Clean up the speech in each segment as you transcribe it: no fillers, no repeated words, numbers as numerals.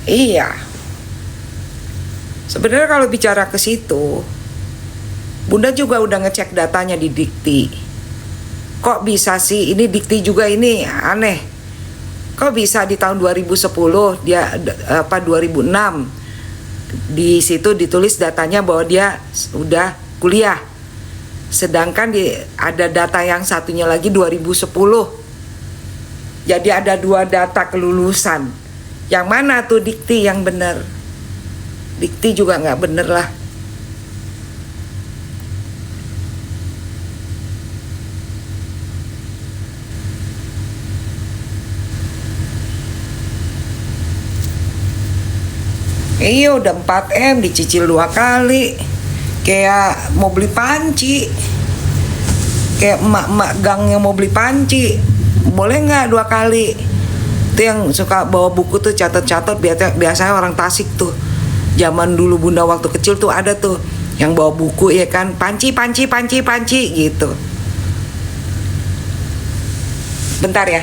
Iya. Sebenarnya kalau bicara ke situ, Bunda juga udah ngecek datanya di Dikti. Kok bisa sih ini Dikti juga ini aneh. Kok bisa di tahun 2010 dia 2006 di situ ditulis datanya bahwa dia udah kuliah. Sedangkan ada data yang satunya lagi 2010. Jadi ada dua data kelulusan. Yang mana tuh Dikti yang benar? Dikti juga nggak bener lah. Iya udah 4M dicicil 2 kali. Kayak mau beli panci. Kayak emak-emak gang yang mau beli panci. Boleh nggak 2 kali? Itu yang suka bawa buku tuh catat-catat, biasanya orang Tasik tuh. Zaman dulu Bunda waktu kecil tuh ada tuh yang bawa buku ya kan, panci gitu. Bentar ya.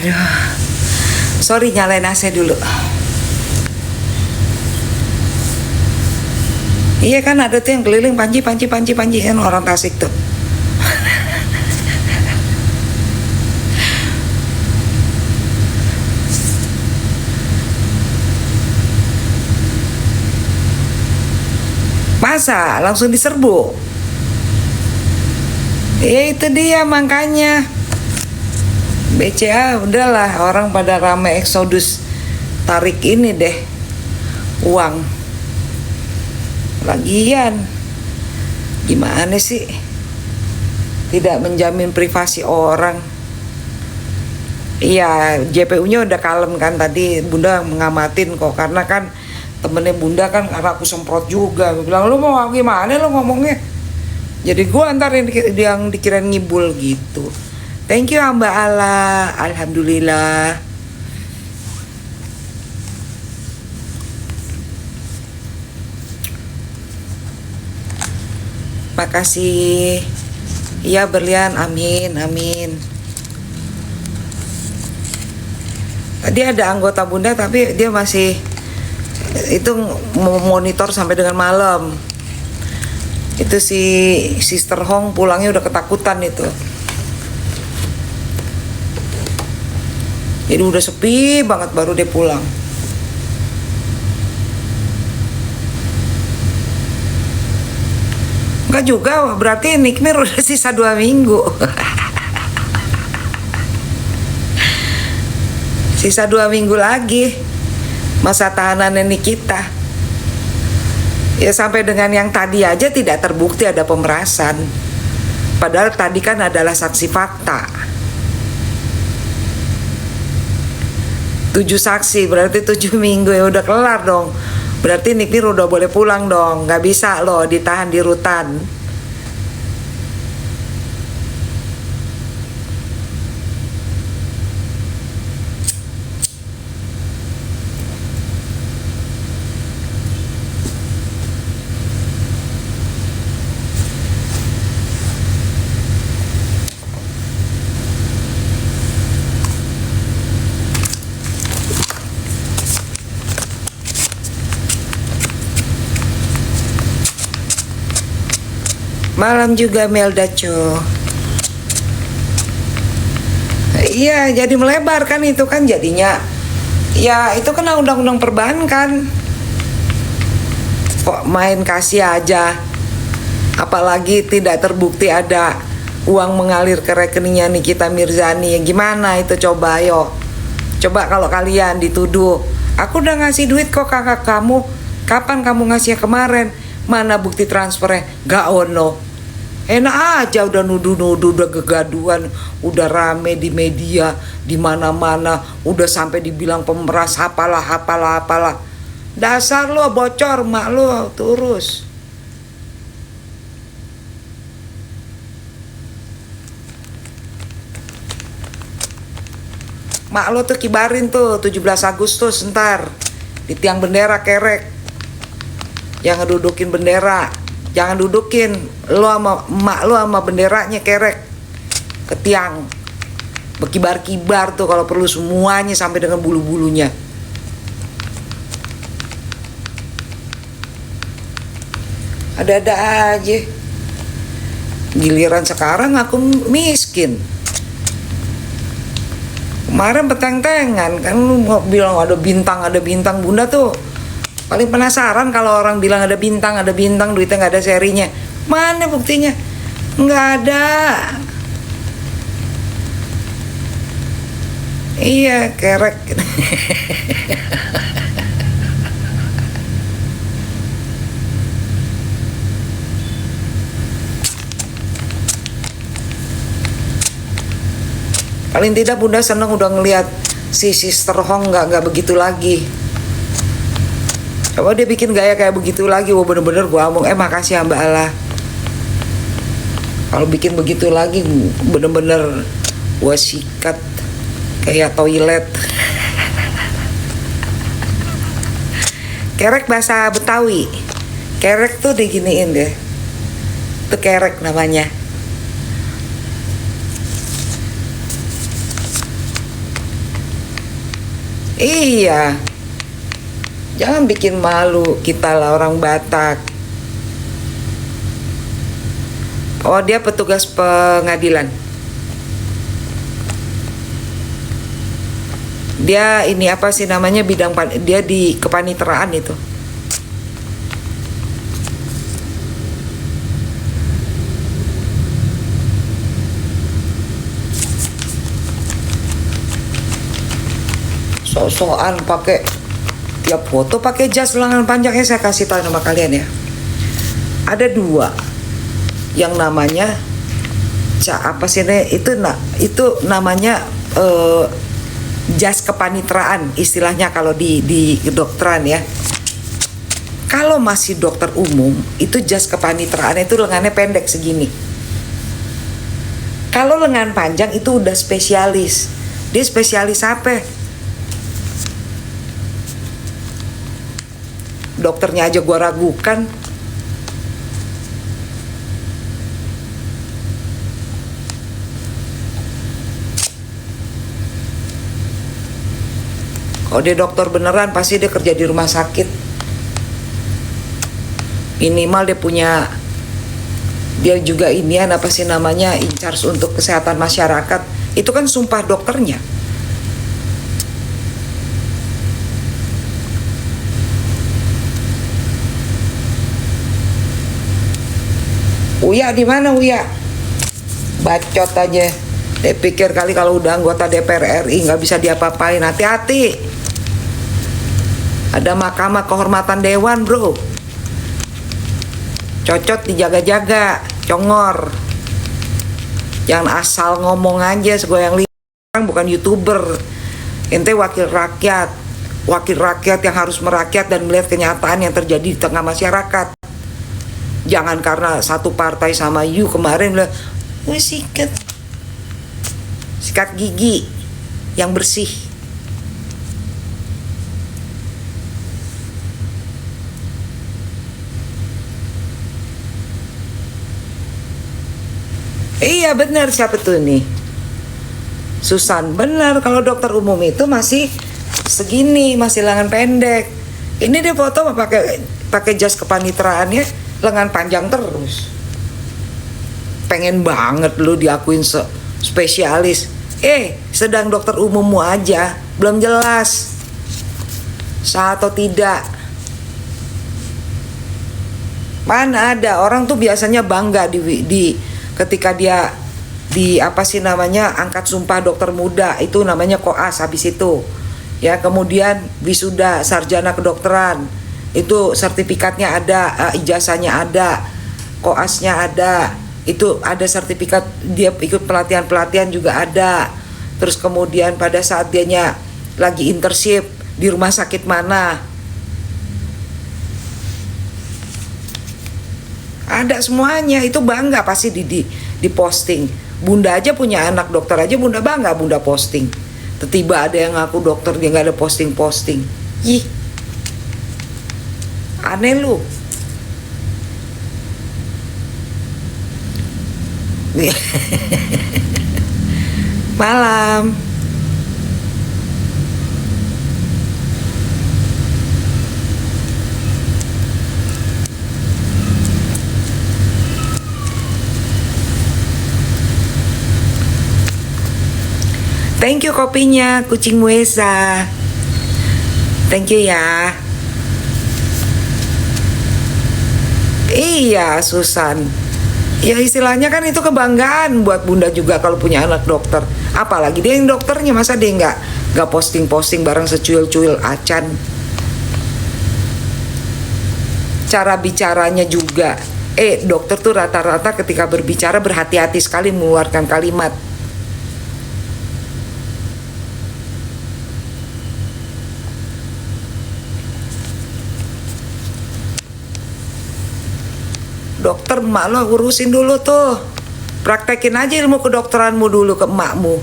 Aduh, sorry nyalain AC dulu. Iya kan ada tuh yang keliling panci kan orang Tasik tuh. Masa langsung diserbu? Ya itu dia makanya. BCA udahlah, orang pada rame eksodus tarik ini deh uang. Lagian gimana sih tidak menjamin privasi orang. Iya JPU-nya udah kalem kan, tadi Bunda ngamatin kok, karena kan temennya Bunda kan karena aku semprot juga. Gue bilang lu mau gimana lu ngomongnya, jadi gue antar yang dikirain ngibul gitu. Thank you Mbak Ala, alhamdulillah. Makasih. Iya berlian, amin, amin. Tadi ada anggota Bunda tapi dia masih itu monitor sampai dengan malam. Itu si Sister Hong pulangnya udah ketakutan itu. Jadi udah sepi banget baru dia pulang. Enggak juga, berarti Nikmir udah sisa 2 minggu. Sisa 2 minggu lagi masa tahanan Nikita. Ya sampai dengan yang tadi aja tidak terbukti ada pemerasan. Padahal tadi kan adalah saksi fakta. 7 saksi berarti 7 minggu ya udah kelar dong. Berarti Nikmir udah boleh pulang dong. Gak bisa loh ditahan di rutan. Malam juga Melda Co. Iya jadi melebar kan itu kan jadinya. Ya itu kena undang-undang perbankan. Kok main kasih aja. Apalagi tidak terbukti ada uang mengalir ke rekeningnya Nikita Mirzani. Ya gimana itu coba ayo. Coba kalau kalian dituduh, aku udah ngasih duit kok kakak kamu. Kapan kamu ngasihnya kemarin? Mana bukti transfernya? Gak ono. Enak aja udah nuduh-nuduh, udah kegaduhan, udah rame di media, di mana-mana, udah sampai dibilang pemeras apalah apalah apalah. Dasar lo bocor, mak lo terus. Mak lo tuh kibarin tuh 17 Agustus ntar di tiang bendera kerek. Yang ngedudukin bendera. Jangan dudukin lo sama emak lo sama benderanya kerek ke tiang. Berkibar-kibar tuh kalau perlu semuanya sampai dengan bulu-bulunya. Ada-ada aja. Giliran sekarang aku miskin. Kemarin peteng-tengan kan lu mau bilang ada bintang Bunda tuh paling penasaran kalau orang bilang ada bintang duitnya nggak ada serinya. Mana buktinya? Nggak ada. Iya kerek. Paling tidak Bunda seneng udah ngelihat si Sister Hong nggak begitu lagi. Coba dia bikin gaya kayak begitu lagi, wah bener-bener gua ngomong makasih ya Mbak Allah. Kalau bikin begitu lagi bener-bener gua sikat kayak toilet. Kerek bahasa Betawi. Kerek tuh diginiin deh. Itu kerek namanya. Iya. Jangan bikin malu kita lah orang Batak. Oh dia petugas pengadilan. Dia ini apa sih namanya bidang dia di kepaniteraan itu. Sok-sokan pakai tiap foto pakai jas lengan panjangnya. Saya kasih tahu nama kalian ya. Ada dua yang namanya apa sih itu namanya jas kepaniteraan istilahnya kalau di kedokteran ya. Kalau masih dokter umum itu jas kepaniteraan itu lengannya pendek segini. Kalau lengan panjang itu udah spesialis. Dia spesialis apa? Dokternya aja gua ragukan. Kalau dia dokter beneran pasti dia kerja di rumah sakit. Minimal dia juga inian apa sih namanya in charge untuk kesehatan masyarakat. Itu kan sumpah dokternya. Uya di mana Uya? Bacot aja. Dia pikir kali kalau udah anggota DPR RI nggak bisa diapa-apain. Hati-hati. Ada Mahkamah Kehormatan Dewan bro. Cocot dijaga-jaga, congor. Jangan asal ngomong aja segoyang liang, bukan YouTuber. Ente wakil rakyat yang harus merakyat dan melihat kenyataan yang terjadi di tengah masyarakat. Jangan karena satu partai sama you kemarin bilang, sikat gigi yang bersih. Iya benar, siapa tuh nih? Susan, benar kalau dokter umum itu masih segini, masih lengan pendek. Ini dia foto pakai jas kepaniteraannya lengan panjang terus. Pengen banget lu diakuin spesialis. Sedang dokter umummu aja belum jelas sah atau tidak. Mana ada orang tuh biasanya bangga di ketika dia di apa sih namanya angkat sumpah dokter muda, itu namanya koas. Habis itu ya kemudian wisuda sarjana kedokteran, itu sertifikatnya ada, ijazahnya ada, koasnya ada, Itu ada sertifikat, dia ikut pelatihan-pelatihan juga ada. Terus kemudian pada saat dianya lagi internship di rumah sakit mana, ada semuanya. Itu bangga pasti di posting. Bunda aja punya anak dokter aja bunda bangga, bunda posting. Tiba ada yang ngaku dokter dia nggak ada posting. Ih, aneh lu. Malam. Thank you kopinya, kucing Wesa. Thank you ya. Iya, Susan. Ya istilahnya kan itu kebanggaan buat bunda juga kalau punya anak dokter. Apalagi dia yang dokternya, masa dia nggak posting bareng secuil-cuil acan. Cara bicaranya juga. Dokter tuh rata-rata ketika berbicara berhati-hati sekali mengeluarkan kalimat. Dokter, emak lo urusin dulu tuh, praktekin aja ilmu kedokteranmu dulu ke emakmu.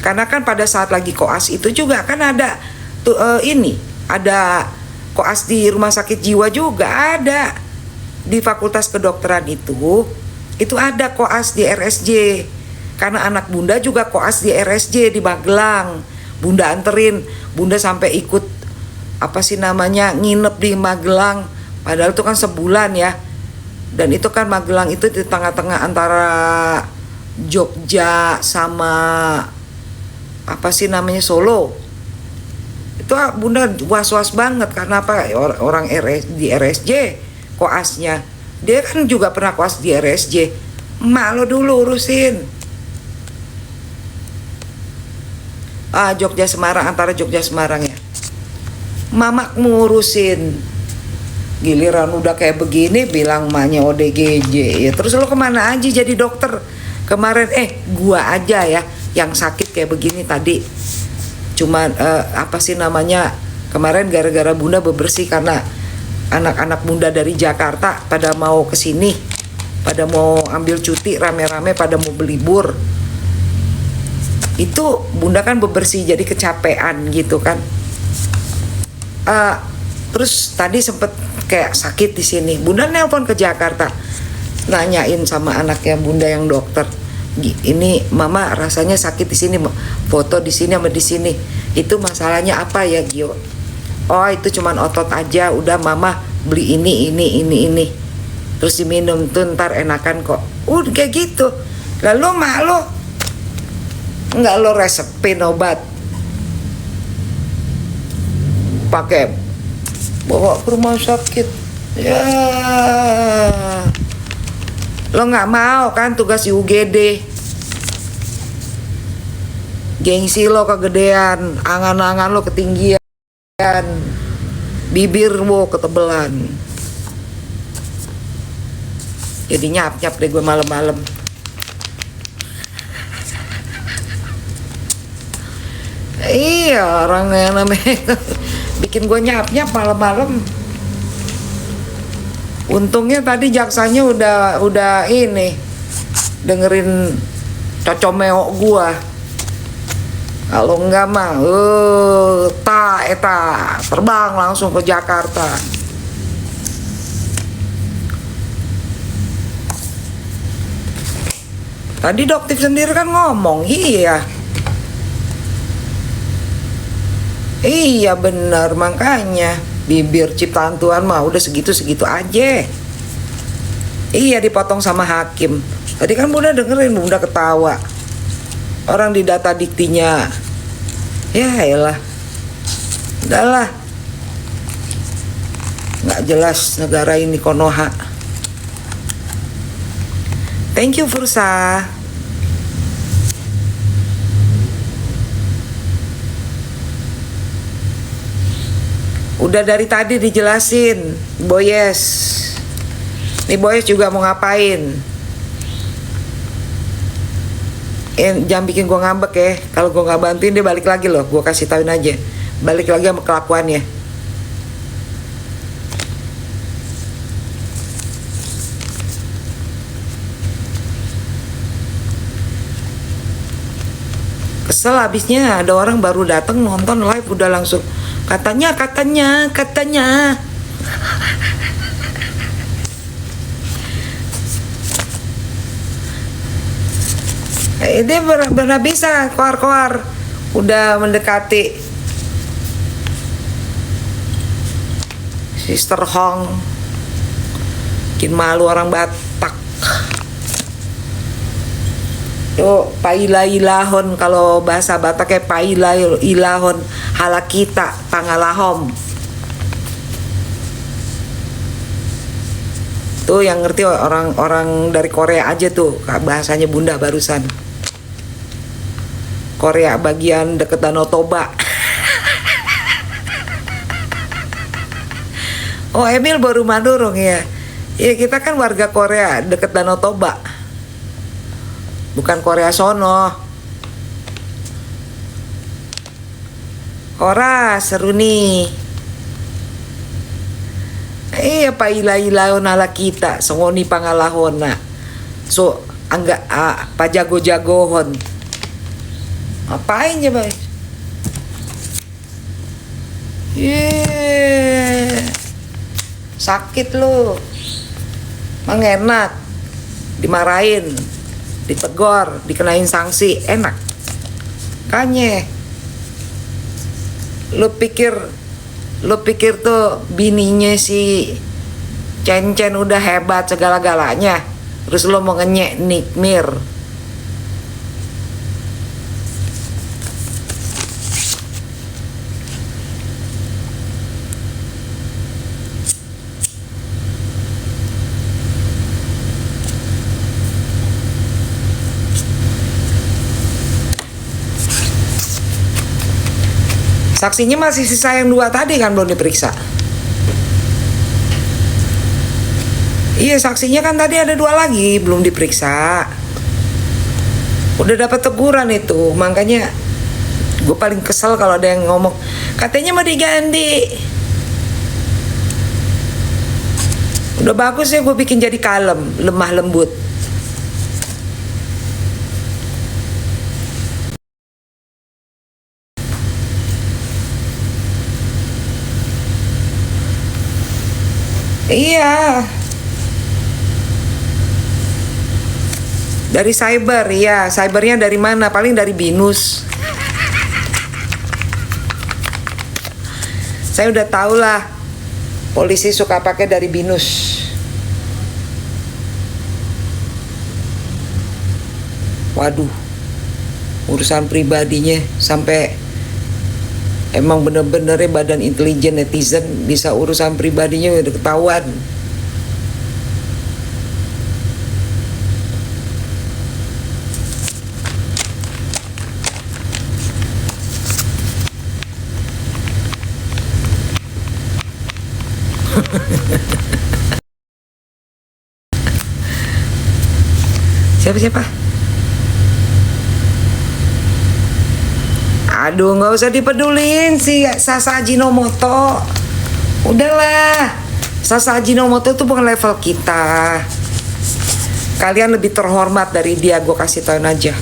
Karena kan pada saat lagi koas itu juga kan ada tuh ada koas di rumah sakit jiwa juga ada. Di fakultas kedokteran itu ada koas di RSJ. Karena anak bunda juga koas di RSJ di Magelang. Bunda anterin, bunda sampai ikut nginep di Magelang. Padahal itu kan sebulan ya. Dan itu kan Magelang itu di tengah-tengah antara Jogja sama Solo. Itu bunda was-was banget karena apa? Orang di RSJ koasnya. Dia kan juga pernah koas di RSJ. Emak lo dulu urusin. Jogja Semarang, antara Jogja Semarang ya. Mamakmu urusin. Giliran udah kayak begini bilang emaknya ODGJ ya. Terus lo kemana aja jadi dokter kemarin? Gua aja ya yang sakit kayak begini tadi. Cuman kemarin gara-gara bunda bebersih karena anak-anak bunda dari Jakarta pada mau kesini, pada mau ambil cuti rame-rame, pada mau berlibur. Itu bunda kan bebersih jadi kecapean gitu kan. Terus tadi sempet kayak sakit di sini. Bunda nelpon ke Jakarta, nanyain sama anaknya bunda yang dokter. Ini mama rasanya sakit di sini, foto di sini sama di sini. Itu masalahnya apa ya Gio? Oh itu cuman otot aja. Udah mama beli ini. Terus diminum tuh ntar enakan kok. Kayak gitu. Lalu mak lo nggak lo resepin obat, pakai bawa ke rumah sakit ya. Lo nggak mau kan tugas di UGD, gengsi lo kegedean, angan-angan lo ketinggian, bibir lo ketebelan. Jadi nyap-nyap deh gue malam-malam. Iya, orang yang namanya bikin gue nyap-nyap malam-malam. Untungnya tadi jaksanya udah ini dengerin cocomeo gue. Kalau enggak mah terbang langsung ke Jakarta. Tadi dokter sendiri kan ngomong, Iya bener, makanya bibir ciptaan Tuhan mah udah segitu-segitu aja. Iya dipotong sama hakim. Tadi kan bunda dengerin, bunda ketawa. Orang di data diktinya, ya elah, udahlah, nggak jelas negara ini Konoha. Thank you Fursa. Udah dari tadi dijelasin, Boyes. Nih Boyes juga mau ngapain? Jangan bikin gue ngambek ya. Kalau gue nggak bantuin dia balik lagi loh. Gue kasih tauin aja. Balik lagi sama kelakuannya. Kesel abisnya ada orang baru datang nonton live udah langsung katanya. Dia benar bisa koar-koar udah mendekati Sister Hong, bikin malu orang Batak. Tuh paila ilahon, kalau bahasa Batak kayak paila ilahon halakita pangalahom. Tuh yang ngerti orang-orang dari Korea aja tuh bahasanya Bunda barusan. Korea bagian deket Danau Toba. Oh Emil baru madurung ya. Ya kita kan warga Korea deket Danau Toba. Bukan Korea sono. Ora seru nih. Iya paila-ilaon ala kita songoni pangalahona. So angga pajago-jagohon. Apain ya bay? Sakit lu. Mang enak. Dimarahin, ditegor, dikenain sanksi, enak. Kanye. Lu pikir tuh bininya si Cen udah hebat segala-galanya. Terus lu mau ngenyek Nikmir. Saksinya masih sisa yang 2 tadi kan belum diperiksa. Iya saksinya kan tadi ada 2 lagi belum diperiksa. Udah dapat teguran itu, makanya gue paling kesel kalau ada yang ngomong katanya mau diganti. Udah bagus ya gue bikin jadi kalem, lemah lembut. Iya. Dari cyber, ya. Cybernya dari mana? Paling dari BINUS. Saya udah tahu lah. Polisi suka pakai dari BINUS. Waduh. Urusan pribadinya sampai emang bener-bener badan intelijen netizen bisa urusan pribadinya udah ketahuan. Siapa? Aduh, nggak usah dipedulin si Sasa Ajinomoto. Udahlah, Sasa Ajinomoto itu bukan level kita. Kalian lebih terhormat dari dia, gue kasih tauin aja.